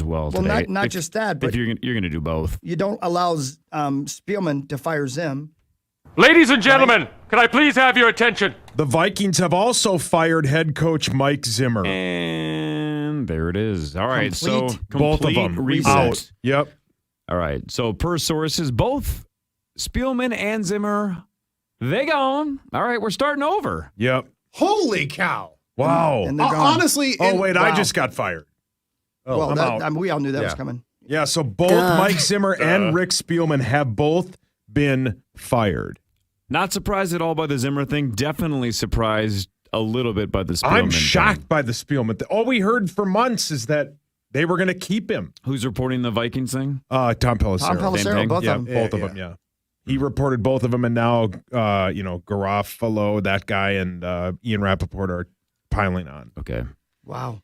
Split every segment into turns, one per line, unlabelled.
well
Well,
today.
not just that, but
if you're going to do both.
you don't allow Spielman to fire Zim.
Ladies and gentlemen, can I please have your attention?
The Vikings have also fired head coach Mike Zimmer.
And there it is. All right, so
both of them
reset.
out. Yep.
All right, so per sources, both Spielman and Zimmer, they gone. All right, we're starting over.
Yep.
Holy cow.
Wow.
And they're gone.
Honestly.
I just got fired.
Oh,
well,
I'm out.
we all knew that was
Yeah.
coming.
Yeah, so both Mike Zimmer and Rick Spielman have both been fired.
Not surprised at all by the Zimmer thing. Definitely surprised a little bit by the Spielman
I'm
thing.
shocked by the Spielman thing. All we heard for months is that they were going to keep him.
Who's reporting the Vikings thing?
Tom Pelissero.
Tom Pelissero, both
Yeah,
of them.
both of them, yeah. He reported both of them, and now, Garofalo, that guy, and Ian Rappaport are piling on.
Okay.
Wow.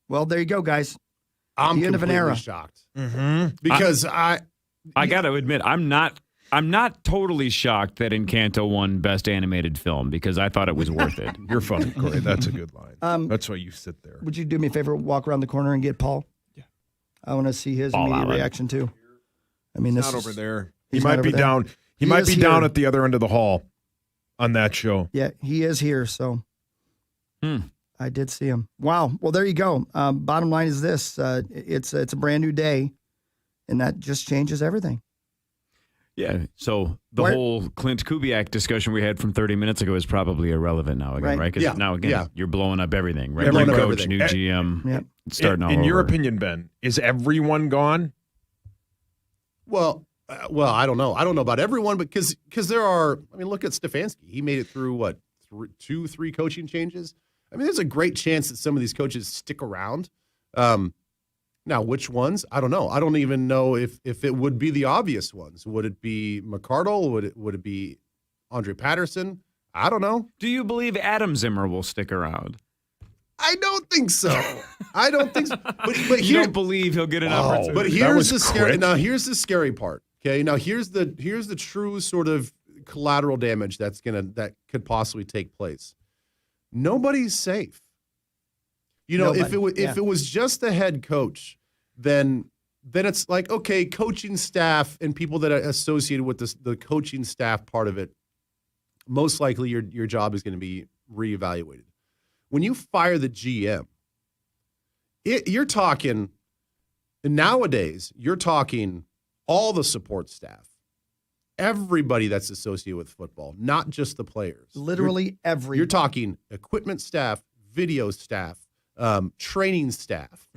Well, there you go, guys.
I'm
The end of an
completely
era.
shocked.
Mm-hmm.
Because
I got to admit, I'm not totally shocked that Encanto won Best Animated Film because I thought it was worth it.
You're funny, Corey. That's a good line. That's why you sit there.
Would you do me a favor, walk around the corner and get Paul? Yeah. I want to see his
Paul
immediate
Allen.
reaction, too. I mean, this
Not
is
over there. He
he's
might
not
be
over there.
down. He
He
might
is
be down
here.
at the other end of the hall on that show.
Yeah, he is here, so I did see him. Wow. Well, there you go. Bottom line is this. It's a brand new day, and that just changes everything.
Yeah. So the whole Clint Kubiak discussion we had from 30 minutes ago is probably irrelevant now again, right? Because now again, you're blowing up everything, right?
Everyone
New
up
coach,
everything.
new GM,
Yep.
starting all
In
over.
your opinion, Ben, is everyone gone?
Well, I don't know. I don't know about everyone, but because there are. I mean, look at Stefanski. He made it through what 3 coaching changes. I mean, there's a great chance that some of these coaches stick around. Now, which ones? I don't know. I don't even know if it would be the obvious ones. Would it be McCardle? Would it be Andre Patterson? I don't know.
Do you believe Adam Zimmer will stick around?
I don't think so. I don't think so. But
You
here,
don't believe he'll get an opportunity?
but
That
here's
was
the scary.
quick.
Now, here's the scary part. Okay. Now, here's the true sort of collateral damage that could possibly take place. Nobody's safe. You know, if it was just the head coach, then it's like, okay, coaching staff and people that are associated with the coaching staff part of it, most likely your job is going to be reevaluated. When you fire the GM, you're talking nowadays. You're talking all the support staff, everybody that's associated with football, not just the players.
Literally every.
You're talking equipment staff, video staff, training staff.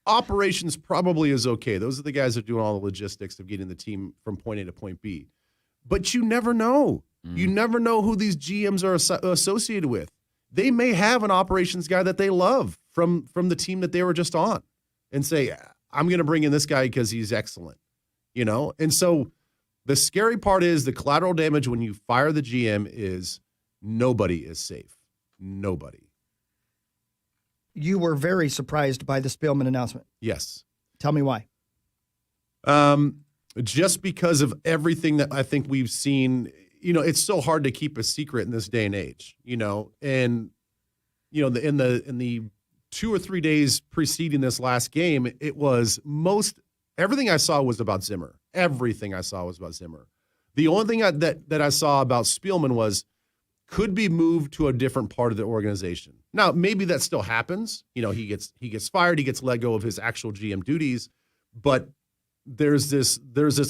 Operations probably is okay. Those are the guys that are doing all the logistics of getting the team from point A to point B. But you never know. You never know who these GMs are associated with. They may have an operations guy that they love from the team that they were just on and say, I'm going to bring in this guy because he's excellent. You know? And so the scary part is the collateral damage when you fire the GM is nobody is safe. Nobody.
You were very surprised by the Spielman announcement.
Yes.
Tell me why.
Just because of everything that I think we've seen, you know, it's so hard to keep a secret in this day and age, you know, and, you know, in the 2 or 3 days preceding this last game, it was everything I saw was about Zimmer. Everything I saw was about Zimmer. The only thing that I saw about Spielman was could be moved to a different part of the organization. Now, maybe that still happens. You know, he gets fired, he gets let go of his actual GM duties, but there's this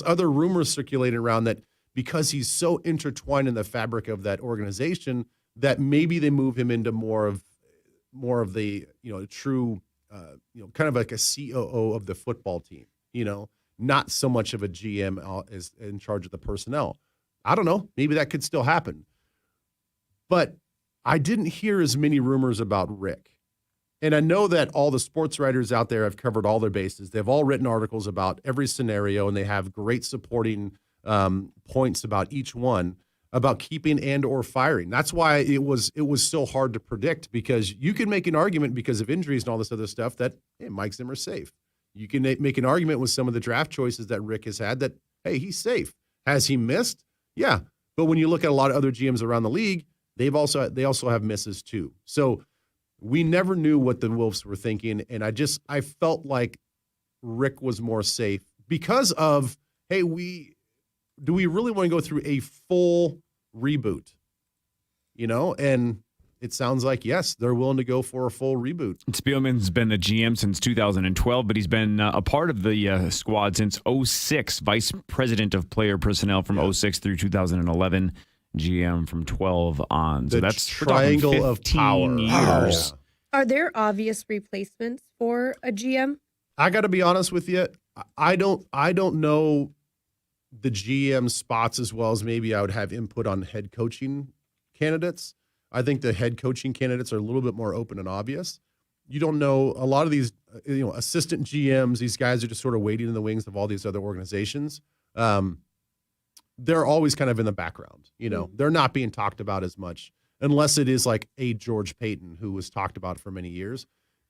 other rumor circulating around that because he's so intertwined in the fabric of that organization that maybe they move him into more of the, you know, true, you know, kind of like a COO of the football team, you know, not so much of a GM as in charge of the personnel. I don't know. Maybe that could still happen. But I didn't hear as many rumors about Rick. And I know that all the sports writers out there have covered all their bases. They've all written articles about every scenario, and they have great supporting points about each one, about keeping and or firing. That's why it was so hard to predict, because you can make an argument because of injuries and all this other stuff that, hey, Mike Zimmer's safe. You can make an argument with some of the draft choices that Rick has had that, hey, he's safe. Has he missed? Yeah. But when you look at a lot of other GMs around the league, they also have misses too. So we never knew what the Wolves were thinking, and I felt like Rick was more safe because of, hey, do we really want to go through a full reboot? And it sounds like, yes, they're willing to go for a full reboot.
Spielman's been the GM since 2012, but he's been a part of the squad since 2006, vice president of player personnel from 2006 through 2011, GM from 12 on. So that's
triangle of power.
Years.
Oh.
Are there obvious replacements for a GM?
I got to be honest with you. I don't know the GM spots as well as maybe I would have input on head coaching candidates. I think the head coaching candidates are a little bit more open and obvious. You don't know a lot of these, assistant GMs. These guys are just sort of waiting in the wings of all these other organizations. They're always kind of in the background. They're not being talked about as much unless it is like a George Payton who was talked about for many years.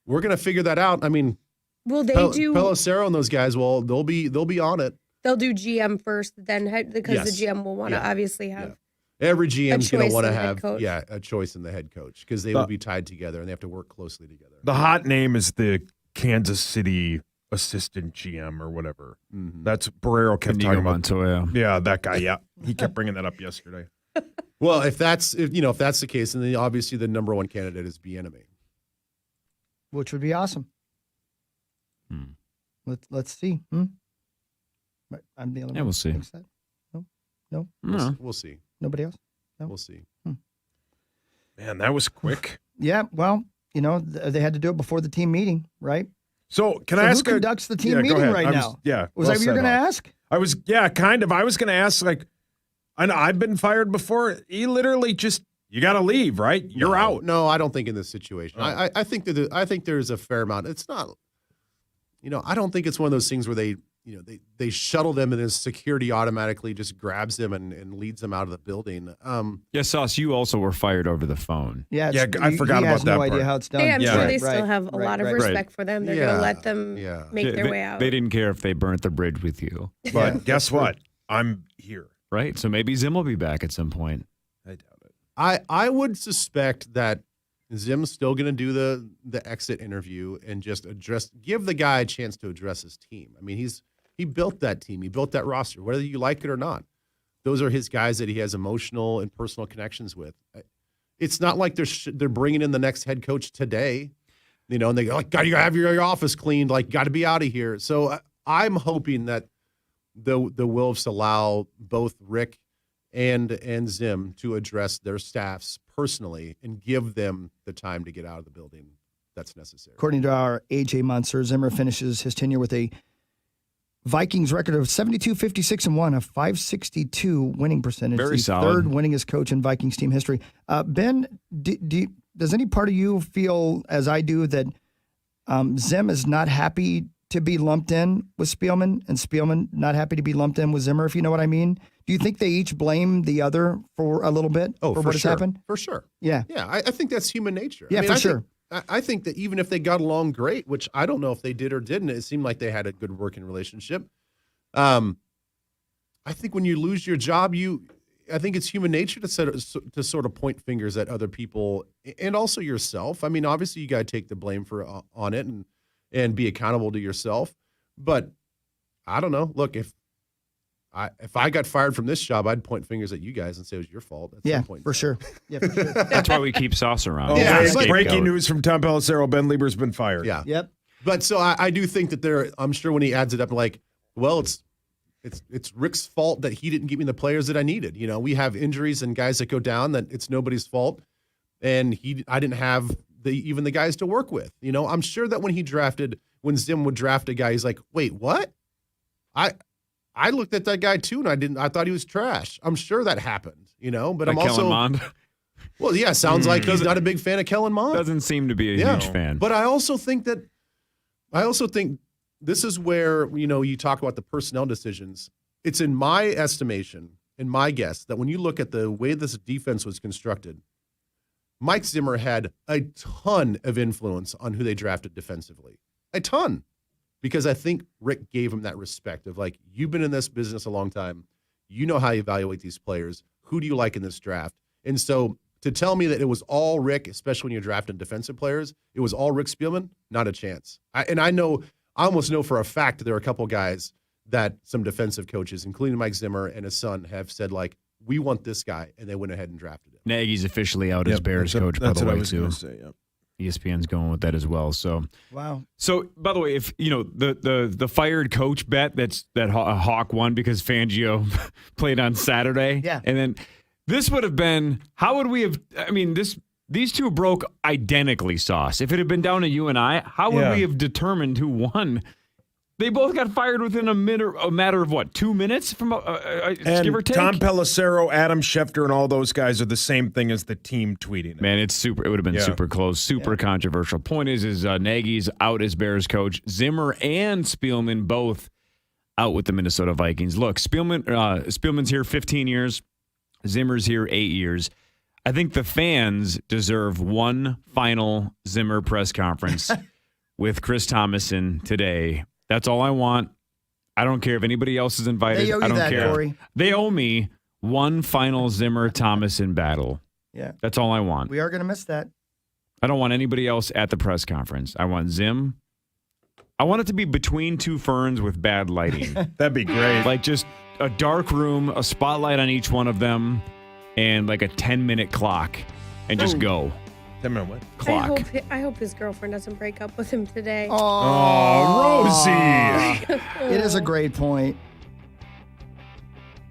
We're going to figure that out. I mean,
will they do
Pelissero and those guys? Well, they'll be on it.
They'll do GM first, then head, because the GM will want to obviously have.
Yeah. Every GM's going to want to have
a
choice in the head coach because they will be tied together and they have to work closely together.
The hot name is the Kansas City assistant GM or whatever. Mm-hmm. That's Barrero kept talking about.
Montoya.
Yeah, that guy. Yeah, he kept bringing that up yesterday.
Well, if that's the case, then obviously the number one candidate is Bieniemy,
which would be awesome. Let's see. I'm the only one.
Yeah, we'll see.
No.
We'll see.
Nobody else? No?
We'll see.
Man, that was quick.
Yeah, well, they had to do it before the team meeting, right?
So can I ask
who conducts the team meeting right now? Was that what you were going to ask?
I was, kind of. I was going to ask, I know I've been fired before. He literally just, you got to leave, right? You're out.
No, I don't think in this situation. Oh. I think there's a fair amount. It's not, I don't think it's one of those things where they shuttle them and then security automatically just grabs them and leads them out of the building.
Yes, Sauce, you also were fired over the phone.
Yeah,
I forgot about that.
No idea how it's done.
I'm sure they still have a lot of respect for them. They're going to let them make their way out.
They didn't care if they burnt the bridge with you.
But guess what? I'm here.
Right? So maybe Zim will be back at some point.
I doubt it.
I would suspect that Zim's still going to do the exit interview and just give the guy a chance to address his team. I mean, he built that team. He built that roster, whether you like it or not. Those are his guys that he has emotional and personal connections with. It's not like they're bringing in the next head coach today, and they go, got to have your office cleaned, got to be out of here. So I'm hoping that the Wolves allow both Rick and Zim to address their staffs personally and give them the time to get out of the building that's necessary.
According to our AJ Monster, Zimmer finishes his tenure with a Vikings record of 72-56-1, a 562 winning percentage.
Very solid.
Third winningest coach in Vikings team history. Ben, does any part of you feel, as I do, that Zim is not happy to be lumped in with Spielman and Spielman not happy to be lumped in with Zimmer, if you know what I mean? Do you think they each blame the other for a little bit for what has happened?
For sure.
Yeah.
Yeah, I think that's human nature.
Yeah, for sure.
I think that even if they got along great, which I don't know if they did or didn't, it seemed like they had a good working relationship. I think when you lose your job, I think it's human nature to sort of point fingers at other people and also yourself. I mean, obviously you got to take the blame on it and be accountable to yourself. But I don't know. Look, if I got fired from this job, I'd point fingers at you guys and say it was your fault. At some point
for sure. Yeah, for sure.
That's why we keep Sauce around.
Breaking news from Tom Pelissero: Ben Leber's been fired.
Yeah.
Yep.
But so I do think that I'm sure when he adds it up, it's Rick's fault that he didn't give me the players that I needed. We have injuries and guys that go down that it's nobody's fault, and I didn't have even the guys to work with. I'm sure that when Zim would draft a guy, he's like, wait, what? I looked at that guy too, and I thought he was trash. I'm sure that happened, but I'm also.
Kellen Mond?
Well, yeah, sounds like he's not a big fan of Kellen Mond.
Doesn't seem to be a huge fan.
But I also think this is where, you talk about the personnel decisions. It's in my estimation, in my guess, that when you look at the way this defense was constructed, Mike Zimmer had a ton of influence on who they drafted defensively. A ton. Because I think Rick gave him that respect of you've been in this business a long time. You know how you evaluate these players. Who do you like in this draft? And so to tell me that it was all Rick, especially when you're drafting defensive players, it was all Rick Spielman, not a chance. I almost know for a fact that there are a couple guys that some defensive coaches, including Mike Zimmer and his son, have said, like, we want this guy, and they went ahead and drafted him.
Nagy's officially out as Bears coach, by the way, too.
Say, yep.
ESPN's going with that as well. So
wow.
So by the way, if the fired coach bet that Hawk won because Fangio played on Saturday, and then this would have been, how would we have? I mean, these two broke identically, Sauce. If it had been down to you and I, how would we have determined who won? They both got fired within a matter of what, 2 minutes from give or take.
Tom Pelissero, Adam Schefter, and all those guys are the same thing as the team tweeting.
Man, it's super. It would have been super close, super controversial. Point is Nagy's out as Bears coach. Zimmer and Spielman both out with the Minnesota Vikings. Look, Spielman's here 15 years. Zimmer's here 8 years. I think the fans deserve one final Zimmer press conference with Chris Thomason today. That's all I want. I don't care if anybody else is invited.
They owe you
I don't
that,
care.
Corey.
They owe me one final Zimmer-Thomason battle.
Yeah.
That's all I want.
We are going to miss that.
I don't want anybody else at the press conference. I want Zim. I want it to be between two ferns with bad lighting.
That'd be great.
Like just a dark room, a spotlight on each one of them, and like a 10-minute clock, and just go.
10-minute what?
Clock.
I hope his girlfriend doesn't break up with him today.
Oh, Rosie.
It is a great point.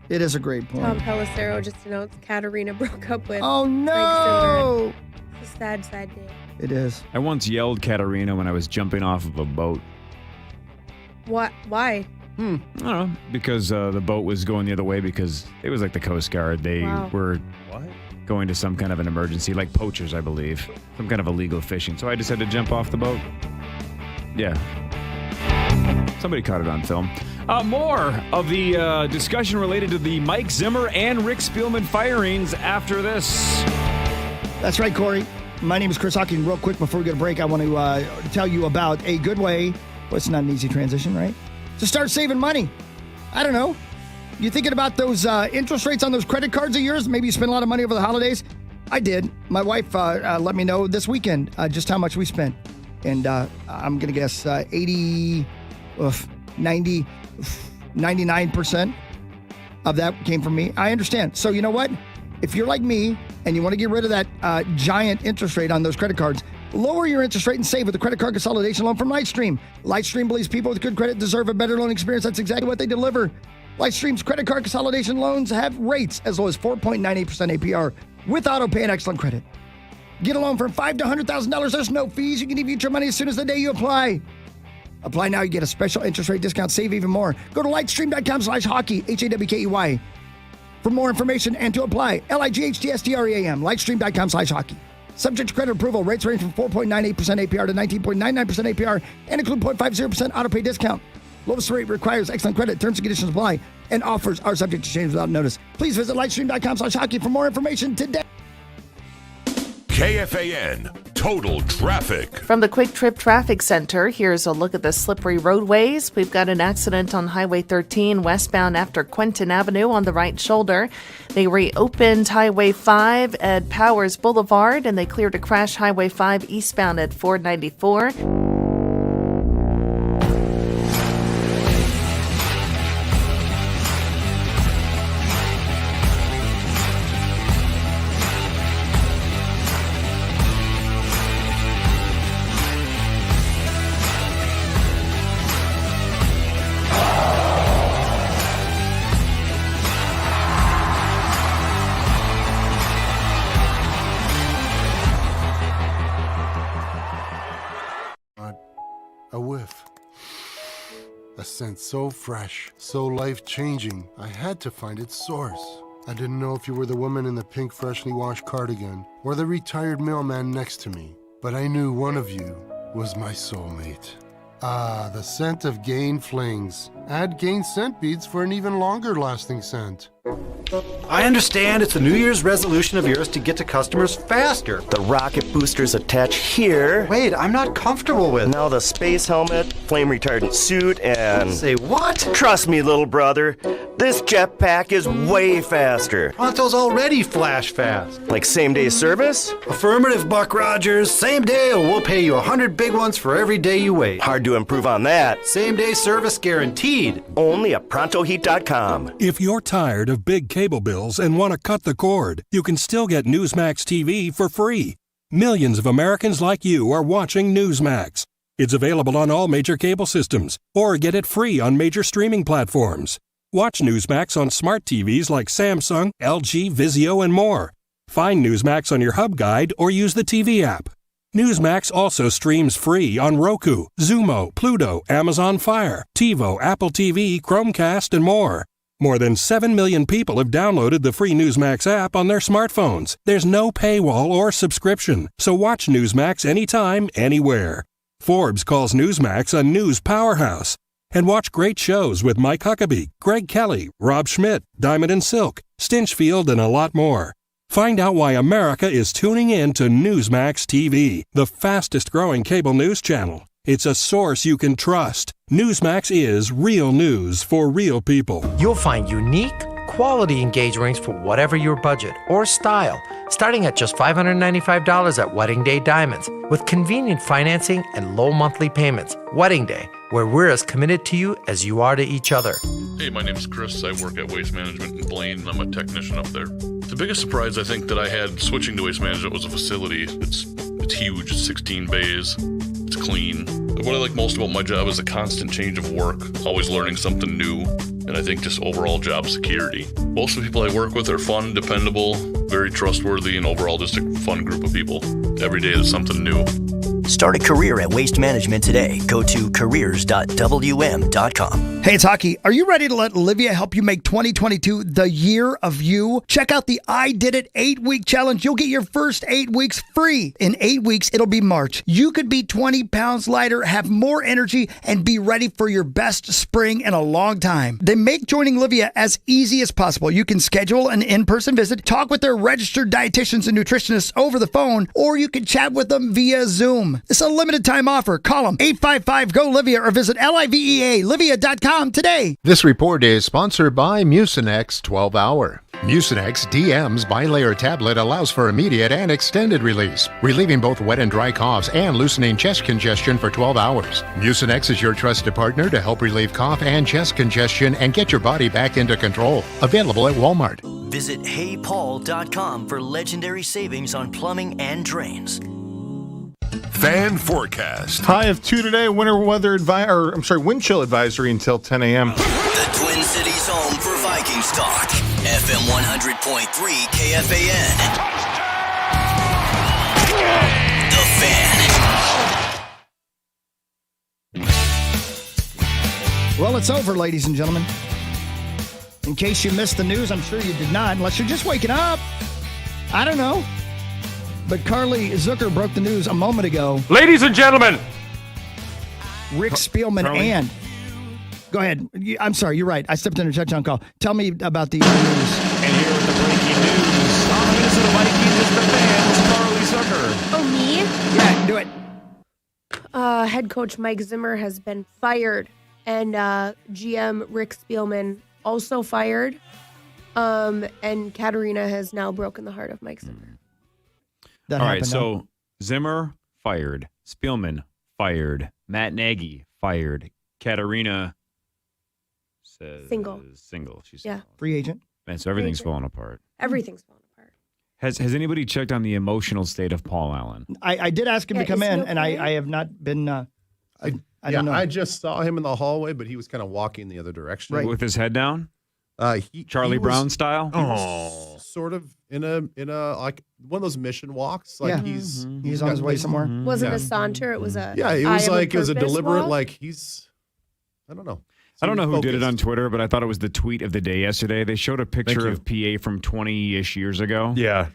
It is a great point.
Tom Pelissero just announced Katarina broke up with.
Oh, no.
It's a sad, sad day.
It is.
I once yelled Katarina when I was jumping off of a boat.
What? Why?
I don't know. Because the boat was going the other way because it was like the Coast Guard. They were going to some kind of an emergency, like poachers, I believe. Some kind of illegal fishing. So I just had to jump off the boat. Yeah. Somebody caught it on film. More of the discussion related to the Mike Zimmer and Rick Spielman firings after this.
That's right, Corey. My name is Chris Hawking. Real quick, before we go to break, I want to tell you about a good way. Well, it's not an easy transition, right? To start saving money. I don't know. You thinking about those interest rates on those credit cards of yours? Maybe you spent a lot of money over the holidays. I did. My wife let me know this weekend just how much we spent. And I'm going to guess 80, 90, 99% of that came from me. I understand. So you know what? If you're like me and you want to get rid of that giant interest rate on those credit cards, lower your interest rate and save with a credit card consolidation loan from Lightstream. Lightstream believes people with good credit deserve a better loan experience. That's exactly what they deliver. Lightstream's credit card consolidation loans have rates as low as 4.98% APR with auto pay and excellent credit. Get a loan from $5,000 to $100,000. There's no fees. You can even get your money as soon as the day you apply. Apply now. You get a special interest rate discount. Save even more. Go to lightstream.com/hockey, HAWKEY, for more information and to apply. LIGHTSTREAM, lightstream.com/hockey. Subject to credit approval. Rates range from 4.98% APR to 19.99% APR and include 0.50% auto pay discount. Lowest rate requires excellent credit. Terms and conditions apply. And offers are subject to change without notice. Please visit lightstream.com/hockey for more information today.
KFAN Total Traffic.
From the Quick Trip Traffic Center, here's a look at the slippery roadways. We've got an accident on Highway 13 westbound after Quentin Avenue on the right shoulder. They reopened Highway 5 at Powers Boulevard, and they cleared a crash Highway 5 eastbound at 494.
A whiff. A scent so fresh, so life-changing, I had to find its source. I didn't know if you were the woman in the pink freshly washed cardigan or the retired mailman next to me, but I knew one of you was my soulmate. Ah, the scent of Gain Flings. Add gain scent beads for an even longer lasting scent.
I understand it's a New Year's resolution of yours to get to customers faster.
The rocket boosters attach here.
Wait, I'm not comfortable with.
Now the space helmet, flame retardant suit, and...
Say what?
Trust me, little brother. This jetpack is way faster.
Pronto's already flash fast.
Like same-day service?
Affirmative, Buck Rogers. Same day or we'll pay you 100 big ones for every day you wait.
Hard to improve on that.
Same-day service guaranteed.
Only at ProntoHeat.com.
If you're tired of big cable bills and want to cut the cord, you can still get Newsmax TV for free. Millions of Americans like you are watching Newsmax. It's available on all major cable systems, or get it free on major streaming platforms. Watch Newsmax on smart TVs like Samsung, LG, Vizio, and more. Find Newsmax on your hub guide or use the TV app. Newsmax also streams free on Roku, Zumo, Pluto, Amazon Fire, TiVo, Apple TV, Chromecast, and more. More than 7 million people have downloaded the free Newsmax app on their smartphones. There's no paywall or subscription, so watch Newsmax anytime, anywhere. Forbes calls Newsmax a news powerhouse. And watch great shows with Mike Huckabee, Greg Kelly, Rob Schmidt, Diamond and Silk, Stinchfield, and a lot more. Find out why America is tuning in to Newsmax TV, the fastest growing cable news channel. It's a source you can trust. Newsmax is real news for real people.
You'll find unique, quality engagement rings for whatever your budget or style, starting at just $595 at Wedding Day Diamonds, with convenient financing and low monthly payments. Wedding Day, where we're as committed to you as you are to each other.
Hey, my name's Chris. I work at Waste Management in Blaine, and I'm a technician up there. The biggest surprise I think that I had switching to Waste Management was a facility. It's huge. It's 16 bays. It's clean. What I like most about my job is the constant change of work, always learning something new, and I think just overall job security. Most of the people I work with are fun, dependable, very trustworthy, and overall just a fun group of people. Every day there's something new.
Start a career at Waste Management today. Go to careers.wm.com.
Hey, it's Hockey. Are you ready to let Olivia help you make 2022 the year of you? Check out the I Did It 8-week challenge. You'll get your first 8 weeks free. In 8 weeks, it'll be March. You could be 20 pounds lighter, have more energy, and be ready for your best spring in a long time. They make joining Olivia as easy as possible. You can schedule an in-person visit, talk with their registered dietitians and nutritionists over the phone, or you can chat with them via Zoom. It's a limited time offer. Call them 855-GO-LIVIA or visit LIVEA-LIVIA.com today.
This report is sponsored by Mucinex 12 Hour. Mucinex DM's bilayer tablet allows for immediate and extended release, relieving both wet and dry coughs and loosening chest congestion for 12 hours. Mucinex is your trusted partner to help relieve cough and chest congestion and get your body back into control. Available at Walmart.
Visit HeyPaul.com for legendary savings on plumbing and drains.
Fan forecast.
High of 2 today. Wind chill advisory until 10 a.m.
The Twin Cities home for Vikings talk. FM 100.3 KFAN. The Fan.
Well, it's over, ladies and gentlemen. In case you missed the news, I'm sure you did not, unless you're just waking up. I don't know. But Carly Zucker broke the news a moment ago.
Ladies and gentlemen,
Rick Spielman and... Go ahead. I'm sorry, you're right. I stepped in a touchdown call. Tell me about the news.
And here with the breaking news on the Minnesota Vikings is the Fan's Carly Zucker.
Oh, me?
Yeah, do it.
Head coach Mike Zimmer has been fired, and GM Rick Spielman also fired. And Katerina has now broken the heart of Mike Zimmer.
All right, so Zimmer fired, Spielman fired, Matt Nagy fired, Katerina says single. She's
free agent.
Man, so everything's falling apart.
Everything's falling apart.
Has anybody checked on the emotional state of Paul Allen?
I did ask him to come in, and I have not been. I don't know.
I just saw him in the hallway, but he was kind of walking the other direction,
With his head down.
Charlie
Brown style.
He was sort of in a like one of those mission walks. Like he's
on his way somewhere.
Wasn't a saunter. It was a
it was like it was a deliberate walk? Like he's I don't know.
I don't know who did it on Twitter, but I thought it was the tweet of the day yesterday. They showed a picture of PA from 20-ish years ago.
Yeah.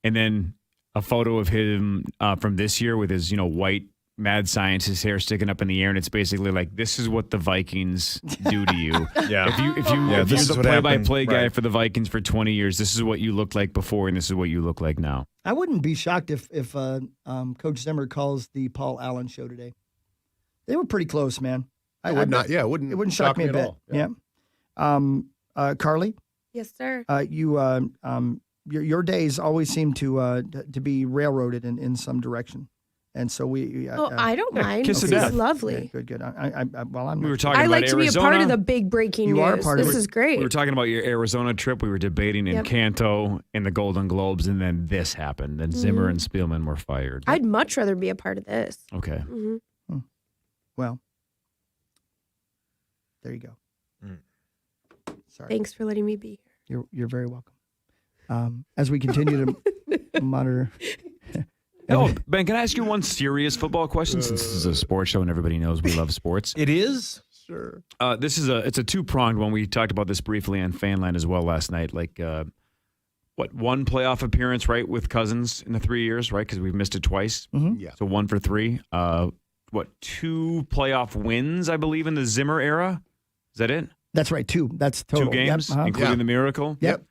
And then a photo of him from this year with his white mad scientist hair sticking up in the air, and it's basically like, this is what the Vikings do to you.
Yeah.
If you're the play-by-play guy for the Vikings for 20 years, this is what you looked like before, and this is what you look like now.
I wouldn't be shocked if Coach Zimmer calls the Paul Allen show today. They were pretty close, man.
It wouldn't
shock me a
at
bit.
all.
Yeah. Carly,
Yes, sir.
your days always seem to be railroaded in some direction, and so we.
I don't mind.
kiss
This
of
is
death.
lovely.
Good. I'm.
We were talking
I
about
like to be a
Arizona.
part of the big breaking
You
news.
are a part of
This
it.
is great.
We were talking about your Arizona trip. We were debating in
Yep.
Canto and the Golden Globes, and then this happened. And Zimmer and Spielman were fired.
I'd much rather be a part of this.
Okay.
hmm
Well, there you go. Sorry.
Thanks for letting me be here.
You're very welcome. As we continue to monitor.
Oh, Ben, can I ask you one serious football question? Since this is a sports show and everybody knows we love sports.
It is?
Sure.
It's a two-pronged one. We talked about this briefly on Fanland as well last night. Like, one playoff appearance, right, with Cousins in the 3 years, right? Because we've missed it twice.
Mm-hmm.
Yeah.
So 1 for 3. 2 playoff wins, I believe, in the Zimmer era? Is that it?
That's right. 2. That's total.
2 games,
Yep, uh-huh.
including the miracle?
Yep.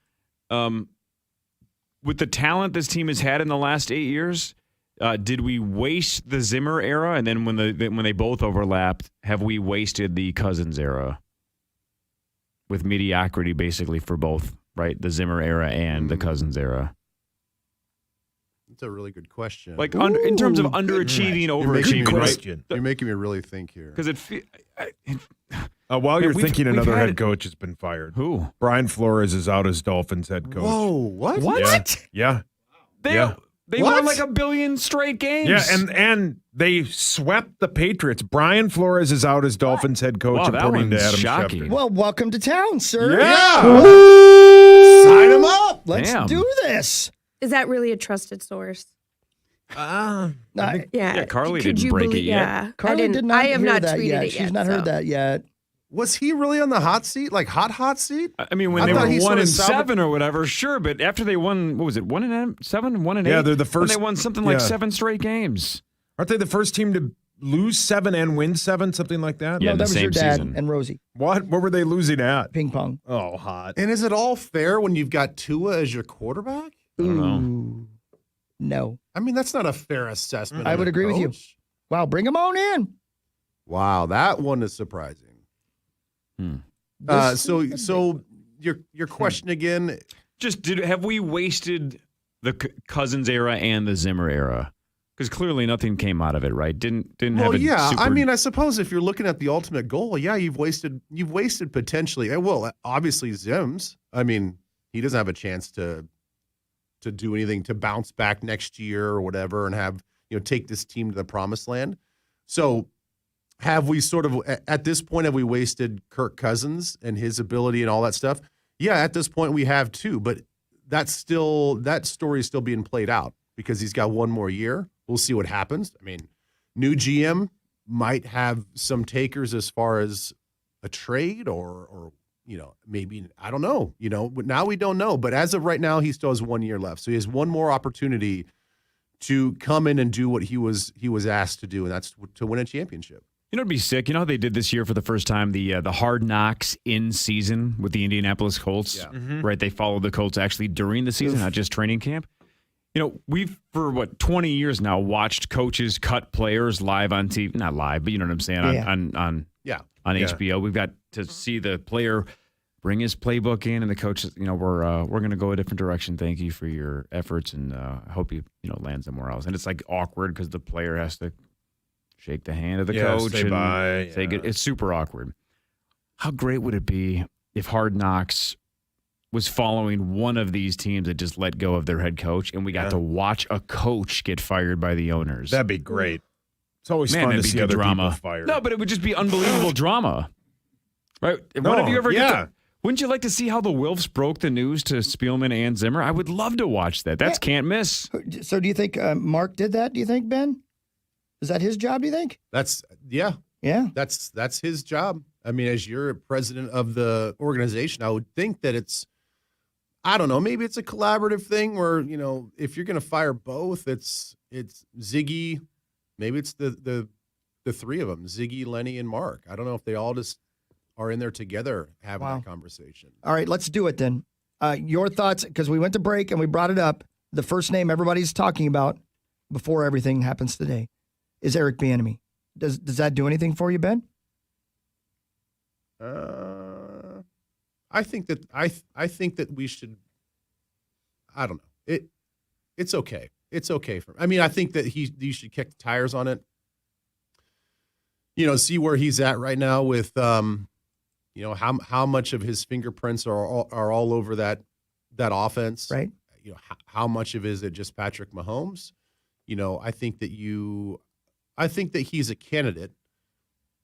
With the talent this team has had in the last 8 years, did we waste the Zimmer era? And then when they both overlapped, have we wasted the Cousins era? With mediocrity, basically, for both, right? The Zimmer era and the Cousins era.
That's a really good question.
Like, in terms of underachieving, overachieving, right?
You're making me really think here.
Because
while you're thinking,
we've
another
had-
head coach has been fired.
Who?
Brian Flores is out as Dolphins head coach.
Whoa, what?
What?
Yeah.
They won like 1 billion straight games.
Yeah, and they swept the Patriots. Brian Flores is out as Dolphins head coach,
Wow, that
according to
one's
Adam
shocking.
Schefter.
Well, welcome to town, sir.
Yeah.
Sign him up. Let's
Damn.
do this.
Is that really a trusted source?
I-
Yeah.
Carly
Could
didn't
you
break it
believe-
yet.
Yeah.
Carly did not
I have
hear
not
that
tweeted
yet.
it yet.
She's not
so.
heard that yet.
Was he really on the hot seat? Like hot seat?
I mean, when
I
they
thought
were
he
1
sort of
and
sounded-
7 or whatever, sure. But after they won, what was it, 1 and 7, 1 and 8?
Yeah, they're the
When
first.
they won something like
yeah.
7 straight games.
Aren't they the first team to lose 7 and win 7, something like that?
Yeah,
No,
in
that
the
was your
same
dad
season.
and Rosie.
What were they losing at?
Ping pong.
Oh, hot.
And is it all fair when you've got Tua as your quarterback?
I don't know.
Ooh. No.
I mean, that's not a fair assessment.
I
of
would
a
agree with you.
coach.
Wow, bring him on in.
Wow, that one is surprising. So your question again?
Just have we wasted the Cousins era and the Zimmer era? Because clearly nothing came out of it, right? Didn't have
Well,
a
yeah.
super-
I mean, I suppose if you're looking at the ultimate goal, yeah, you've wasted potentially. Well, obviously Zims. I mean, he doesn't have a chance to do anything to bounce back next year or whatever, and have take this team to the promised land. So, have we sort of at this point have we wasted Kirk Cousins and his ability and all that stuff? Yeah, at this point we have too, but that story is still being played out because he's got one more year. We'll see what happens. I mean, new GM might have some takers as far as a trade or maybe, I don't know. Now we don't know. But as of right now, he still has 1 year left. So he has one more opportunity to come in and do what he was asked to do, and that's to win a championship.
It'd be sick. You know how they did this year for the first time, the Hard Knocks in season with the Indianapolis Colts,
Yeah.
right? They followed the Colts actually during the season, not just training camp. We've, for 20 years now, watched coaches cut players live on TV. Not live, but you know what I'm saying, on HBO. We've got to see the player bring his playbook in, and the coach says, we're going to go a different direction. Thank you for your efforts, and I hope you land somewhere else. And it's like awkward because the player has to shake the hand of the coach
say
and
bye.
say good. It's super awkward. How great would it be if Hard Knocks was following one of these teams that just let go of their head coach, and we got to watch a coach get fired by the owners?
That'd be great. It's always fun to
that'd be
see
good
other
drama.
people fired.
No, but it would just be unbelievable drama, right?
No,
What have you ever?
yeah.
Wouldn't you like to see how the Wilfs broke the news to Spielman and Zimmer? I would love to watch that. That's can't miss.
So do you think Mark did that? Do you think, Ben? Is that his job, do you think?
That's that's his job. I mean, as you're president of the organization, I would think that it's, I don't know, maybe it's a collaborative thing where, if you're going to fire both, it's Ziggy, Maybe it's the three of them, Ziggy, Lenny, and Mark. I don't know if they all just are in there together having that conversation.
All right, let's do it then. Your thoughts, because we went to break and we brought it up. The first name everybody's talking about before everything happens today is Eric Bieniemy. Does that do anything for you, Ben?
I think that we should. I don't know. It's okay. It's okay for. I mean, I think that you should kick the tires on it. See where he's at right now with how much of his fingerprints are all over that offense.
Right.
How much of it is it just Patrick Mahomes? I think that he's a candidate.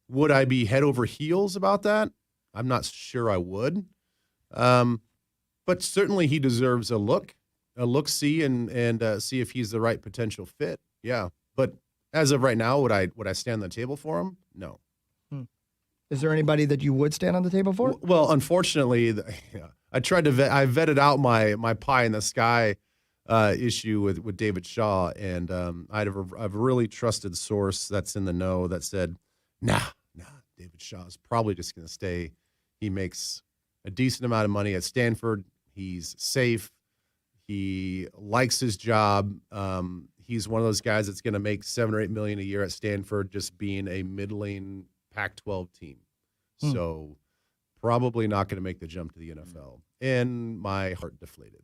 Would I be head over heels about that? I'm not sure I would. But certainly he deserves a look-see and see if he's the right potential fit. Yeah. But as of right now, would I stand on the table for him? No.
Is there anybody that you would stand on the table for?
Well, unfortunately, I tried to I vetted out my pie in the sky issue with David Shaw, and I have a really trusted source that's in the know that said, nah, David Shaw is probably just going to stay. He makes a decent amount of money at Stanford. He's safe. He likes his job. He's one of those guys that's going to make $7 or $8 million a year at Stanford, just being a middling Pac-12 team. So probably not going to make the jump to the NFL. And my heart deflated.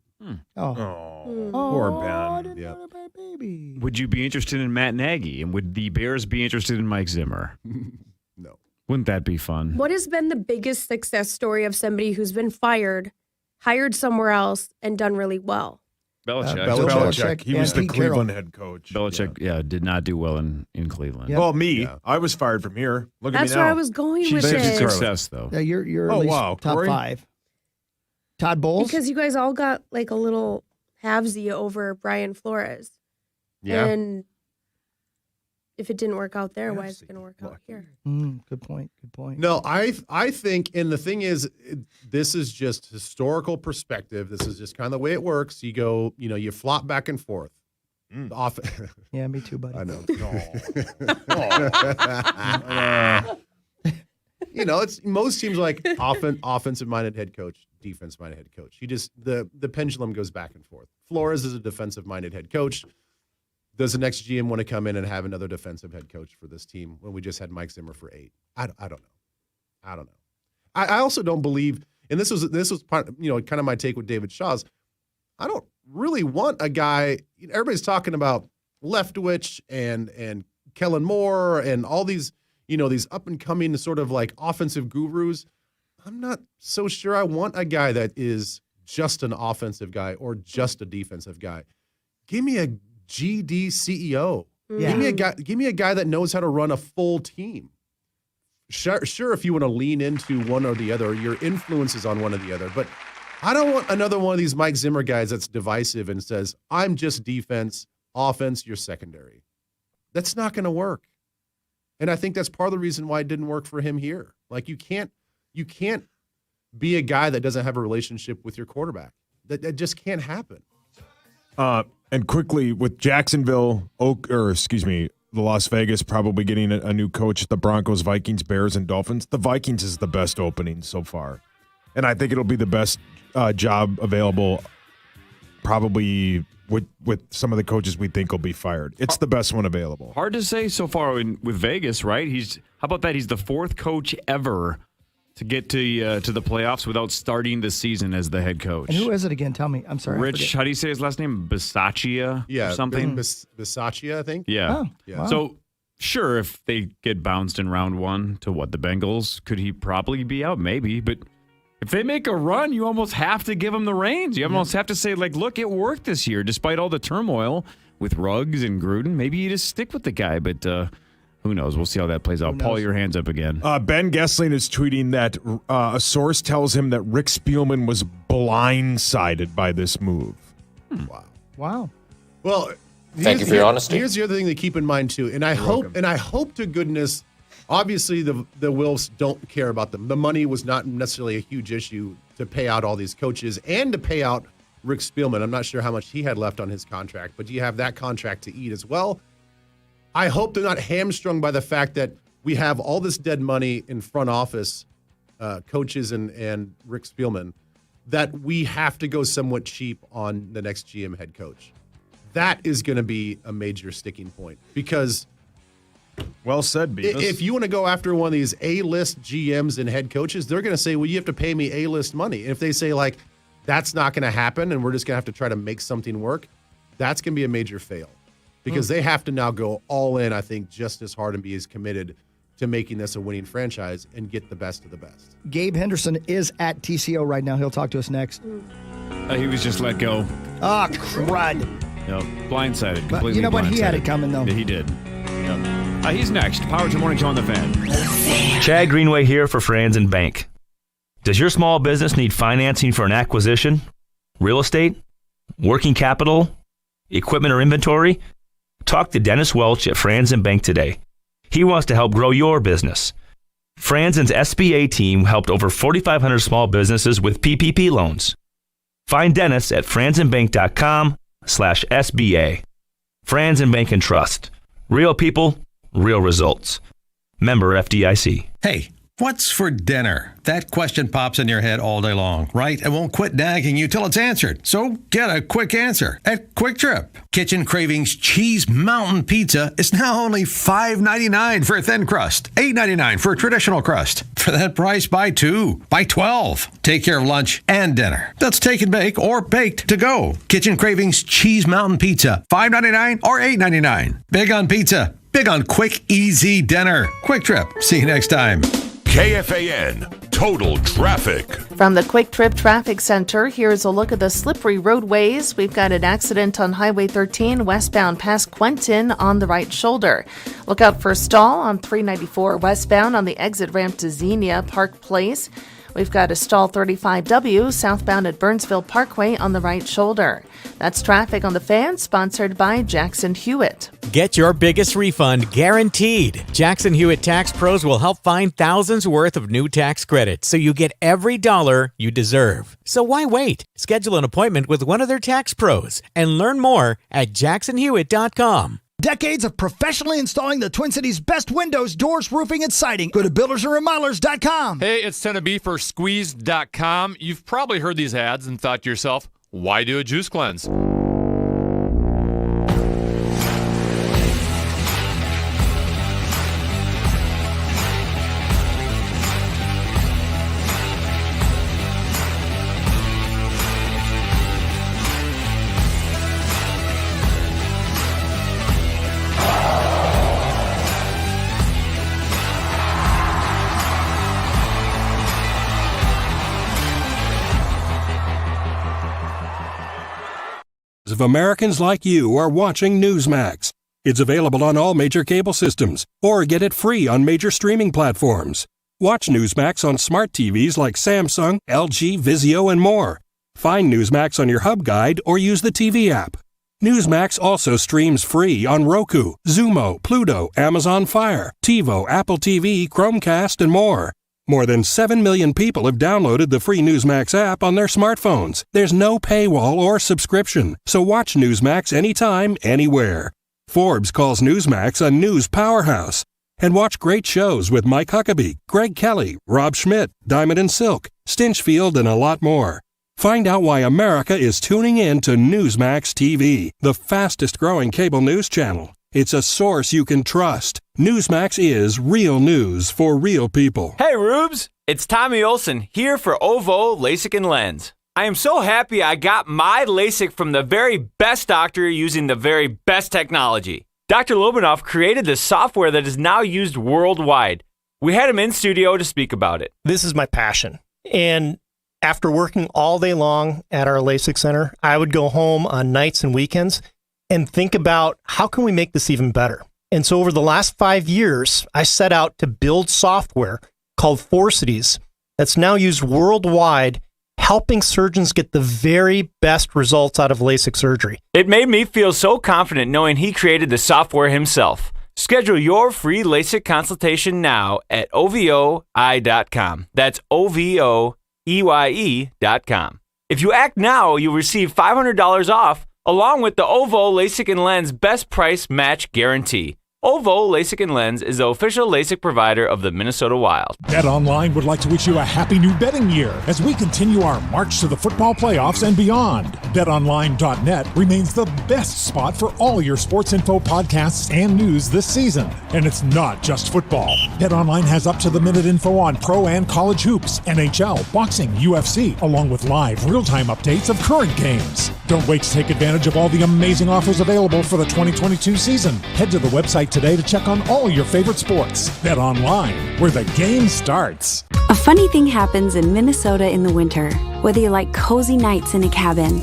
Poor Ben.
Yeah.
Baby.
Would you be interested in Matt Nagy? And would the Bears be interested in Mike Zimmer?
No.
Wouldn't that be fun?
What has been the biggest success story of somebody who's been fired, hired somewhere else, and done really well?
Belichick.
Belichick. He was the
Pete
Cleveland
Carroll.
head coach.
Belichick, did not do well in Cleveland.
Yeah.
Well, me, I was fired from here. Look
That's
at me now.
where I was going with
She's
it.
success, though.
Yeah, you're
Oh,
at least
wow.
top
Corey?
5. Todd Bowles?
Because you guys all got like a little halvesy over Brian Flores.
Yeah.
And if it didn't work out there, why is it going to work out here?
Good point.
No, I think, and the thing is, this is just historical perspective. This is just kind of the way it works. You go, you flop back and forth.
Yeah, me too, buddy.
I know. It's most teams like offensive-minded head coach, defense-minded head coach. You just the pendulum goes back and forth. Flores is a defensive-minded head coach. Does the next GM want to come in and have another defensive head coach for this team when we just had Mike Zimmer for 8? I don't know. I also don't believe, and this was part, kind of my take with David Shaw's. I don't really want a guy. Everybody's talking about Leftwich and Kellen Moore and all these, these up and coming sort of like offensive gurus. I'm not so sure I want a guy that is just an offensive guy or just a defensive guy. Give me a GD CEO.
Yeah.
Give me a guy that knows how to run a full team. Sure, if you want to lean into one or the other, your influence is on one or the other. But I don't want another one of these Mike Zimmer guys that's divisive and says, I'm just defense, offense, you're secondary. That's not going to work. And I think that's part of the reason why it didn't work for him here. Like you can't be a guy that doesn't have a relationship with your quarterback. That just can't happen.
And quickly with Jacksonville, the Las Vegas probably getting a new coach, the Broncos, Vikings, Bears, and Dolphins. The Vikings is the best opening so far. And I think it'll be the best job available probably with some of the coaches we think will be fired. It's the best one available.
Hard to say so far with Vegas, right? How about that? He's the 4th coach ever to get to the playoffs without starting the season as the head coach.
And who is it again? Tell me. I'm sorry.
Rich, how do you say his last name? Bisaccia or something?
Bisaccia, I think.
Yeah.
Oh,
Yeah.
wow.
So, sure, if they get bounced in round 1 to the Bengals, could he probably be out? Maybe. But if they make a run, you almost have to give him the reins. You almost have to say, look, it worked this year despite all the turmoil with Ruggs and Gruden. Maybe you just stick with the guy, but who knows? We'll see how that plays out. Paul, your hand's up again.
Ben Gessling is tweeting that a source tells him that Rick Spielman was blindsided by this move.
Wow.
Well,
thank you for your honesty.
Here's the other thing to keep in mind too, and I hope to goodness, obviously the Wilfs don't care about them. The money was not necessarily a huge issue to pay out all these coaches and to pay out Rick Spielman. I'm not sure how much he had left on his contract, but you have that contract to eat as well. I hope they're not hamstrung by the fact that we have all this dead money in front office coaches and Rick Spielman that we have to go somewhat cheap on the next GM head coach. That is going to be a major sticking point because
well said, Beavis.
If you want to go after one of these A-list GMs and head coaches, they're going to say, well, you have to pay me A-list money. And if they say, like, that's not going to happen and we're just going to have to try to make something work, that's going to be a major fail because they have to now go all in, I think, just as hard and be as committed to making this a winning franchise and get the best of the best.
Gabe Henderson is at TCO right now. He'll talk to us next.
He was just let go.
Ah, crud.
Blindsided. Completely
But you know what? He had it
blindsided.
coming, though.
Yeah, he did. He's next. Power to Morning Show on the Fan.
Chad Greenway here for Franz and Bank. Does your small business need financing for an acquisition, real estate, working capital, equipment or inventory? Talk to Dennis Welch at Franz and Bank today. He wants to help grow your business. Franzen's SBA team helped over 4,500 small businesses with PPP loans. Find Dennis at franzenbank.com/SBA. Franz and Bank and Trust. Real people, real results. Member FDIC.
Hey, what's for dinner? That question pops in your head all day long, right? It won't quit nagging you till it's answered. So get a quick answer at Quick Trip. Kitchen Cravings Cheese Mountain Pizza is now only $5.99 for a thin crust, $8.99 for a traditional crust. For that price, buy 2, buy 12. Take care of lunch and dinner. That's take and bake or baked to go. Kitchen Cravings Cheese Mountain Pizza, $5.99 or $8.99. Big on pizza, big on quick, easy dinner. Quick Trip. See you next time.
KFAN Total Traffic.
From the Quick Trip Traffic Center, here's a look at the slippery roadways. We've got an accident on Highway 13 westbound past Quentin on the right shoulder. Look out for a stall on 394 westbound on the exit ramp to Xenia Park Place. We've got a stall 35W southbound at Burnsville Parkway on the right shoulder. That's traffic on the Fan, sponsored by Jackson Hewitt.
Get your biggest refund guaranteed. Jackson Hewitt Tax Pros will help find thousands worth of new tax credits so you get every dollar you deserve. So why wait? Schedule an appointment with one of their tax pros and learn more at jacksonhewitt.com.
Decades of professionally installing the Twin Cities' best windows, doors, roofing, and siding. Go to buildersandremodelers.com.
Hey, it's Tena B for Squeeze.com. You've probably heard these ads and thought to yourself, why do a juice cleanse?
Of Americans like you are watching Newsmax. It's available on all major cable systems, or get it free on major streaming platforms. Watch Newsmax on smart TVs like Samsung, LG, Vizio, and more. Find Newsmax on your hub guide or use the TV app. Newsmax also streams free on Roku, Zumo, Pluto, Amazon Fire, TiVo, Apple TV, Chromecast, and more. More than 7 million people have downloaded the free Newsmax app on their smartphones. There's no paywall or subscription, so watch Newsmax anytime, anywhere. Forbes calls Newsmax a news powerhouse. And watch great shows with Mike Huckabee, Greg Kelly, Rob Schmidt, Diamond and Silk, Stinchfield, and a lot more. Find out why America is tuning in to Newsmax TV, the fastest growing cable news channel. It's a source you can trust. Newsmax is real news for real people.
Hey, Rubes! It's Tommy Olson here for OVO LASIK and Lens. I am so happy I got my LASIK from the very best doctor using the very best technology. Dr. Lobanoff created the software that is now used worldwide. We had him in studio to speak about it.
This is my passion. And after working all day long at our LASIK center, I would go home on nights and weekends and think about how can we make this even better. And so over the last 5 years, I set out to build software called Forcities that's now used worldwide, helping surgeons get the very best results out of LASIK surgery.
It made me feel so confident knowing he created the software himself. Schedule your free LASIK consultation now at ovoi.com. That's OVOEYE.com. If you act now, you'll receive $500 off along with the OVO LASIK and Lens Best Price Match Guarantee. OVO LASIK and Lens is the official LASIK provider of the Minnesota Wild.
BetOnline would like to wish you a happy new betting year as we continue our march to the football playoffs and beyond. BetOnline.net remains the best spot for all your sports info, podcasts, and news this season. And it's not just football. BetOnline has up-to-the-minute info on pro and college hoops, NHL, boxing, UFC, along with live, real-time updates of current games. Don't wait to take advantage of all the amazing offers available for the 2022 season. Head to the website today to check on all your favorite sports. Bet online, where the game starts.
A funny thing happens in Minnesota in the winter, whether you like cozy nights in a cabin,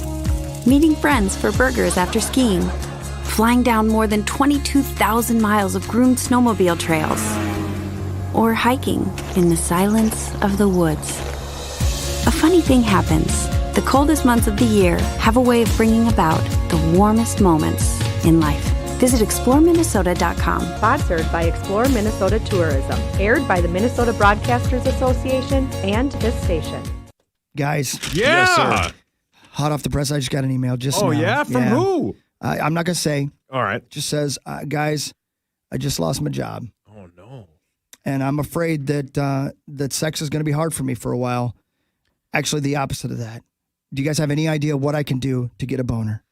meeting friends for burgers after skiing, flying down more than 22,000 miles of groomed snowmobile trails, or hiking in the silence of the woods. A funny thing happens. The coldest months of the year have a way of bringing about the warmest moments in life. Visit ExploreMinnesota.com.
Sponsored by Explore Minnesota Tourism. Aired by the Minnesota Broadcasters Association and this station.
Guys.
Yeah.
Yes, sir. Hot off the press, I just got an email just now.
Oh, yeah? From who?
I'm not going to say.
All right.
Just says, guys, I just lost my job.
Oh, no.
And I'm afraid that that sex is going to be hard for me for a while. Actually, the opposite of that. Do you guys have any idea what I can do to get a boner?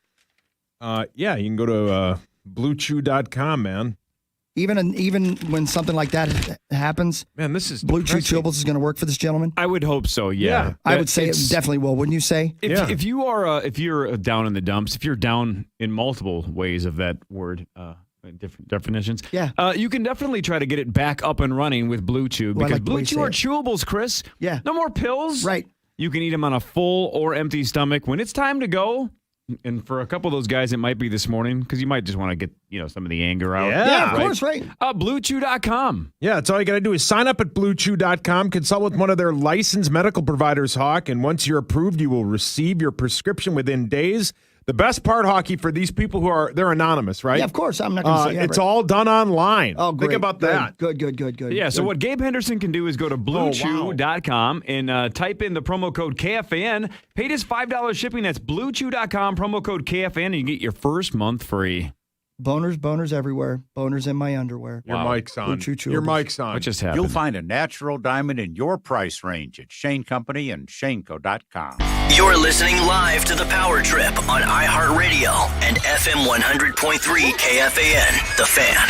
Yeah, you can go to BlueChew.com, man.
Even when something like that happens,
man, this is
Blue Chew Chewables is going to work for this gentleman.
I would hope so. Yeah,
I would say it definitely will. Wouldn't you say?
If you are if you're down in the dumps, if you're down in multiple ways of that word, different definitions, you can definitely try to get it back up and running with Blue Chew because Blue Chew are chewables, Chris.
Yeah,
no more pills.
Right.
You can eat them on a full or empty stomach when it's time to go. And for a couple of those guys, it might be this morning because you might just want to get some of the anger out.
Yeah, of course, right.
BlueChew.com.
Yeah, that's all you got to do is sign up at BlueChew.com, consult with one of their licensed medical providers, Hawk, and once you're approved, you will receive your prescription within days. The best part, Hockey, for these people they're anonymous, right?
Yeah, of course. I'm not going to say
it's all done online.
Oh, great.
Think about that.
Good.
Yeah, so what Gabe Henderson can do is go to BlueChew.com and type in the promo code KFAN. Pay just $5 shipping. That's BlueChew.com, promo code KFAN, and you get your first month free.
Boners everywhere. Boners in my underwear.
Your mic's on.
Blue Chew Chewables.
Your mic's on.
What just happened?
You'll find a natural diamond in your price range at Shane Company and ShaneCo.com.
You're listening live to The Power Trip on iHeartRadio and FM 100.3 KFAN, The Fan.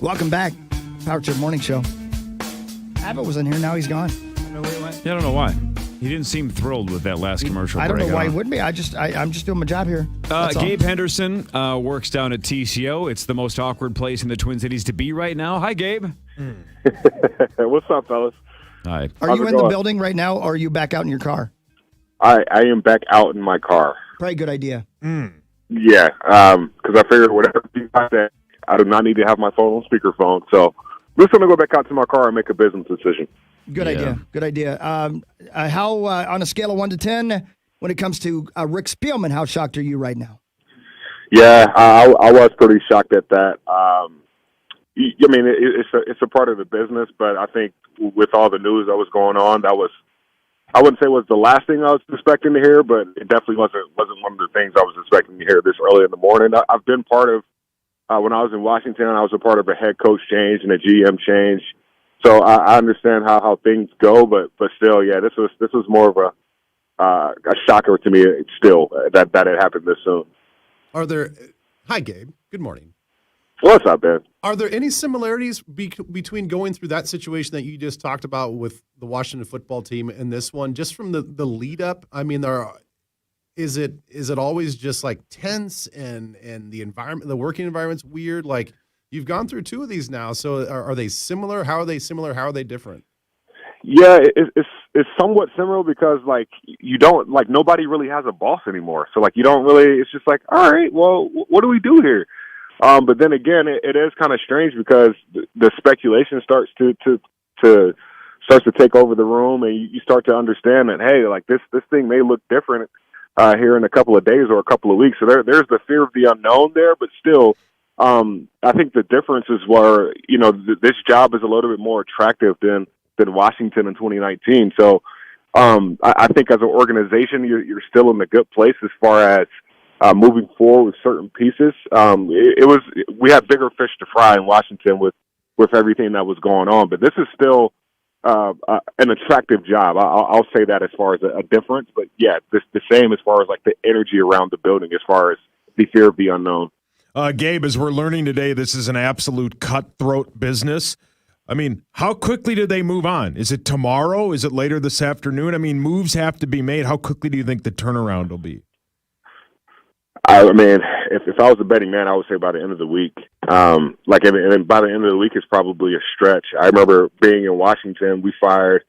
Welcome back. Power Trip Morning Show. Abbott was in here. Now he's gone. I don't know where he went.
Yeah, I don't know why. He didn't seem thrilled with that last commercial break.
I don't know why he wouldn't be. I'm just doing my job here.
Gabe Henderson works down at TCO. It's the most awkward place in the Twin Cities to be right now. Hi, Gabe.
What's up, fellas?
Hi.
Are you in the building right now, or are you back out in your car?
I am back out in my car.
Probably a good idea.
Yeah, because I figured whatever you said, I do not need to have my phone on speakerphone. So I'm just going to go back out to my car and make a business decision.
Good idea. How, on a scale of 1 to 10, when it comes to Rick Spielman, how shocked are you right now?
Yeah, I was pretty shocked at that. I mean, it's a part of the business, but I think with all the news that was going on, I wouldn't say it was the last thing I was expecting to hear, but it definitely wasn't one of the things I was expecting to hear this early in the morning. I've been part of, when I was in Washington, I was a part of a head coach change and a GM change. So I understand how things go, but still, yeah, this was more of a shocker to me still that it happened this soon.
Hi, Gabe. Good morning.
What's up, Ben?
Are there any similarities between going through that situation that you just talked about with the Washington football team and this one, just from the lead up? I mean, is it always just like tense and the environment, the working environment's weird? Like, you've gone through two of these now, so are they similar? How are they similar? How are they different?
Yeah, it's somewhat similar because you don't nobody really has a boss anymore. So you don't really. It's just all right, well, what do we do here? But then again, it is kind of strange because the speculation starts to take over the room, and you start to understand that hey, this thing may look different here in a couple of days or a couple of weeks. So there's the fear of the unknown there, but still. I think the difference is where, this job is a little bit more attractive than Washington in 2019. So I think as an organization, you're still in a good place as far as moving forward with certain pieces. We had bigger fish to fry in Washington with everything that was going on, but this is still an attractive job. I'll say that as far as a difference, but yeah, the same as far as like the energy around the building, as far as the fear of the unknown.
Gabe, as we're learning today, this is an absolute cutthroat business. I mean, how quickly do they move on? Is it tomorrow? Is it later this afternoon? I mean, moves have to be made. How quickly do you think the turnaround will be?
I mean, if I was a betting man, I would say by the end of the week. And by the end of the week is probably a stretch. I remember being in Washington, we fired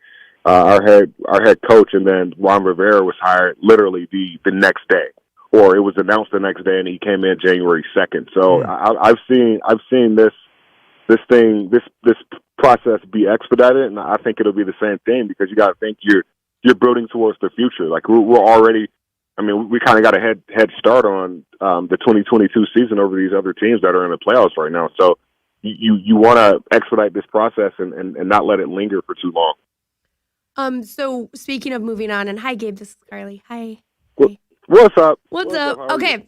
our head coach, and then Ron Rivera was hired literally the next day, or it was announced the next day, and he came in January 2nd. So I've seen this process be expedited, and I think it'll be the same thing, because you got to think you're building towards the future. Like we're already. I mean, we kind of got a head start on the 2022 season over these other teams that are in the playoffs right now. So you want to expedite this process and not let it linger for too long.
So speaking of moving on, and hi, Gabe, this is Carly. Hi.
What's up?
What's up? Okay.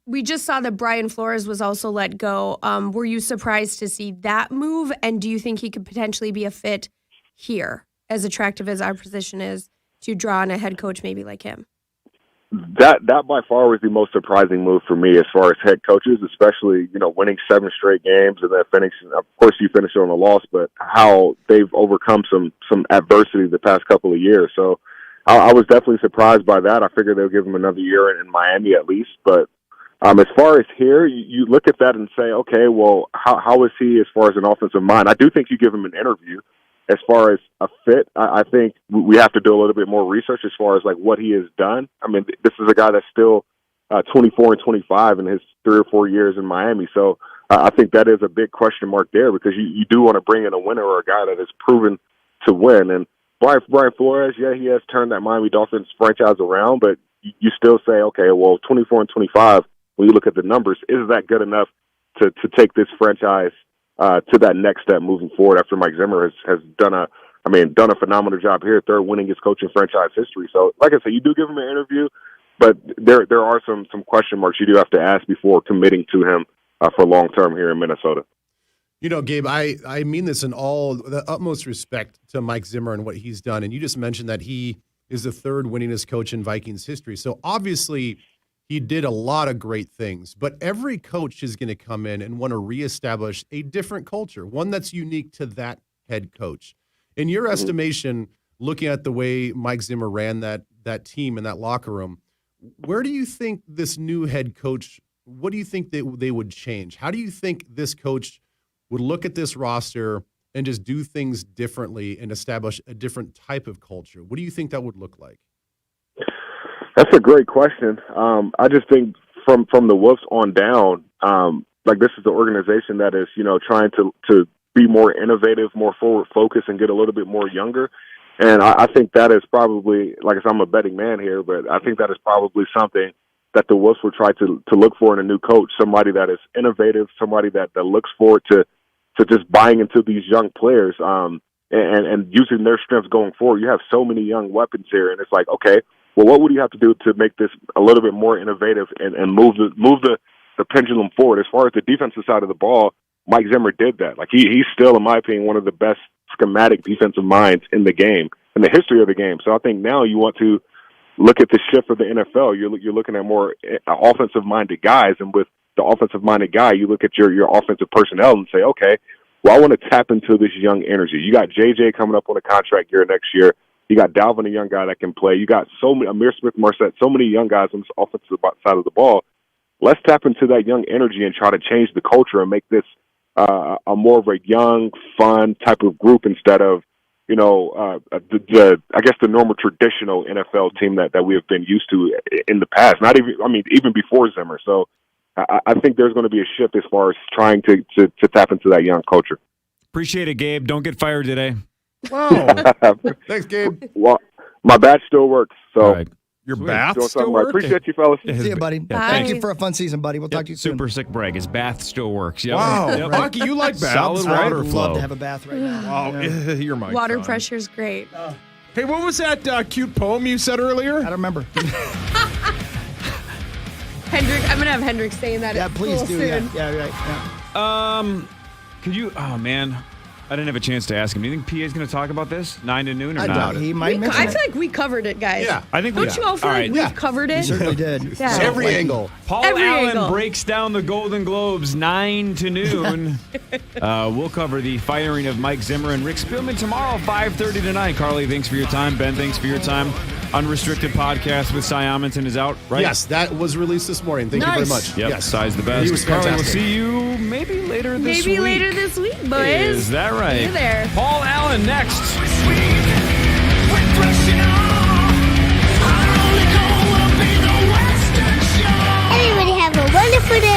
We just saw that Brian Flores was also let go. Were you surprised to see that move? And do you think he could potentially be a fit here, as attractive as our position is, to draw on a head coach maybe like him?
That by far was the most surprising move for me as far as head coaches, especially, winning 7 straight games and then finishing. Of course, you finish on a loss, but how they've overcome some adversity the past couple of years. So I was definitely surprised by that. I figured they'll give him another year in Miami at least. But as far as here, you look at that and say, okay, well, how is he as far as an offensive mind? I do think you give him an interview. As far as a fit, I think we have to do a little bit more research as far as like what he has done. I mean, this is a guy that's still 24 and 25 in his 3 or 4 years in Miami. So I think that is a big question mark there, because you do want to bring in a winner or a guy that has proven to win. And Brian Flores, yeah, he has turned that Miami Dolphins franchise around, but you still say, okay, well, 24 and 25, when you look at the numbers, is that good enough to take this franchise to that next step moving forward after Mike Zimmer has done a phenomenal job here, third winningest coach in franchise history. So, like I said, you do give him an interview, but there are some question marks you do have to ask before committing to him for long term here in Minnesota.
Gabe, I mean this in all the utmost respect to Mike Zimmer and what he's done. And you just mentioned that he is the third winningest coach in Vikings history. So obviously he did a lot of great things, but every coach is going to come in and want to reestablish a different culture, one that's unique to that head coach. In your estimation, looking at the way Mike Zimmer ran that team and that locker room, where do you think this new head coach, what do you think they would change? How do you think this coach would look at this roster and just do things differently and establish a different type of culture? What do you think that would look like?
That's a great question. I just think from the Wolves on down, like this is the organization that is, trying to be more innovative, more forward focused, and get a little bit more younger. And I think that is probably, like I said, I'm a betting man here, but I think that is probably something that the Wolves will try to look for in a new coach, somebody that is innovative, somebody that looks forward to just buying into these young players and using their strengths going forward. You have so many young weapons here, and it's like, okay, well, what would you have to do to make this a little bit more innovative and move the pendulum forward? As far as the defensive side of the ball, Mike Zimmer did that. Like he's still, in my opinion, one of the best schematic defensive minds in the game, in the history of the game. So I think now you want to look at the shift of the NFL. You're looking at more offensive-minded guys, and with the offensive-minded guy, you look at your offensive personnel and say, okay, well, I want to tap into this young energy. You got JJ coming up on a contract year next year. You got Dalvin, a young guy that can play. You got so many, Amir Smith-Marset, so many young guys on this offensive side of the ball. Let's tap into that young energy and try to change the culture and make this a more of a young, fun type of group instead of, I guess the normal traditional NFL team that we have been used to in the past. Even before Zimmer. So I think there's going to be a shift as far as trying to tap into that young culture.
Appreciate it, Gabe. Don't get fired today.
Wow. Thanks, Gabe.
Well, my badge still works. So
right.
Your bath still
works. Appreciate you, fellas.
See you, buddy.
Yeah,
Thank you for a fun season, buddy. We'll talk to you soon.
Super sick brag. His bath still works. Yep.
Wow.
Yep.
Rocky, you like baths.
Solid
I
water
would
flow.
love to have a bath right now.
Wow. You're my
Water
son.
pressure's great.
Hey, what was that cute poem you said earlier?
I don't remember.
Hendrick. I'm gonna have Hendrick saying that.
Yeah, please do.
Soon.
Yeah, right.
Could you? Oh man, I didn't have a chance to ask him. Do you think PA is going to talk about this 9 to noon or
I
not?
doubt it. He might mention
I
it.
feel like we covered it, guys.
Yeah.
I think
Don't you all feel like we've covered it?
We certainly did.
Yeah.
Every angle.
Paul
Every
Allen
angle.
breaks down the Golden Globes 9 to noon. We'll cover the firing of Mike Zimmer and Rick Spielman tomorrow, 5:30 tonight. Carly, thanks for your time. Ben, thanks for your time. Unrestricted podcast with Cy Amundsen is out, right?
Yes, that was released this morning. Thank you very much.
Yep,
Yes.
Cy's the best.
He was
Carly, we'll
fantastic.
see you maybe later this week.
Maybe later this week, boys.
Is that right?
See you there.
Paul Allen next.
Everybody have a wonderful day.